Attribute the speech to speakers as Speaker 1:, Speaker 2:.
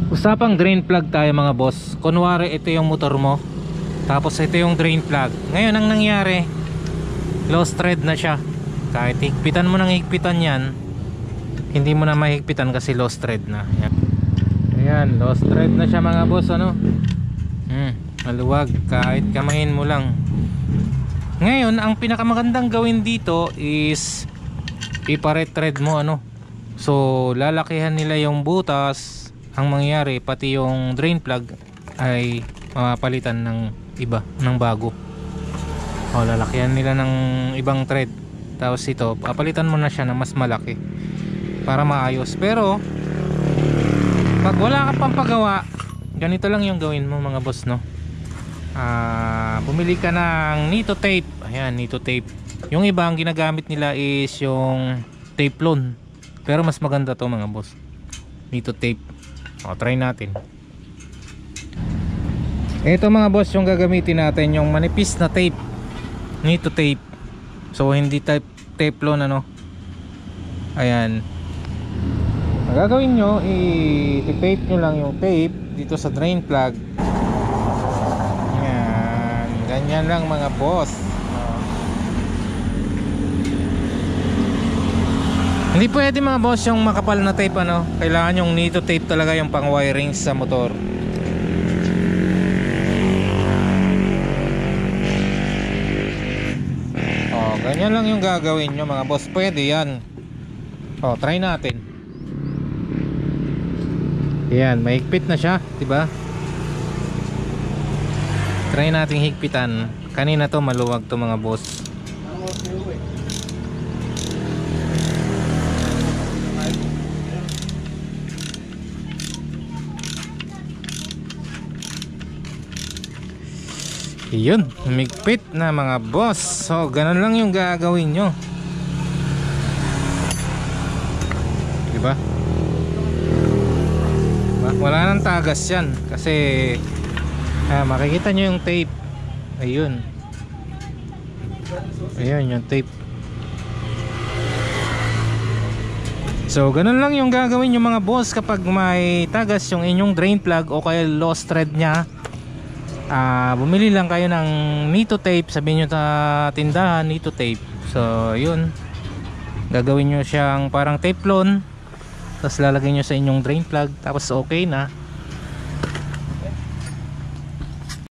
Speaker 1: Usapang drain plug tayo mga boss. Kunwari ito yung motor mo, tapos ito yung drain plug. Ngayon ang nangyari, lost thread na siya. Kahit higpitan mo ng higpitan yan, hindi mo na mahigpitan kasi lost thread na. Ayan, lost thread na siya mga boss, ano? Maluwag, kahit kamayin mo lang. Ngayon, ang pinakamagandang gawin dito is ipa-retread mo, ano? So, lalakihan nila yung butas. Ang mangyayari, pati yung drain plug ay mapapalitan ng iba, ng bago. O, lalakihan nila ng ibang thread. Tapos ito, papalitan mo na siya ng mas malaki para maayos. Pero pag wala ka pang pagawa, ganito lang yung gawin mo mga boss, no? Bumili ka ng Nito tape. Ayan, Nito tape. Yung iba ang ginagamit nila is yung Teflon, pero mas maganda to mga boss, Nito tape. O, try natin. Ito mga boss yung gagamitin natin, yung manipis na tape, Nito tape. So hindi Teflon, ano. Ayan, ang gagawin nyo, i-tape nyo lang yung tape dito sa drain plug. Ayan, ganyan lang mga boss. Hindi pwede mga boss yung makapal na tape, ano. Kailangan yung Nito tape talaga yung pang wiring sa motor. Ganyan lang yung gagawin nyo mga boss. Pwede yan. Try natin. Yan, mahigpit na siya, diba? Try natin higpitan. Kanina to maluwag to mga boss. Yun, humigpit na mga boss. So ganun lang yung gagawin nyo, diba? Wala nang tagas yan kasi makikita nyo yung tape. Ayun, ayun yung tape. So ganun lang yung gagawin nyo mga boss kapag may tagas yung inyong drain plug o kaya lost thread nya. Bumili lang kayo ng Nito tape. Sabihin nyo sa tindahan, Nito tape. So yun, gagawin nyo siyang parang Teflon, tapos lalagay nyo sa inyong drain plug, tapos okay na.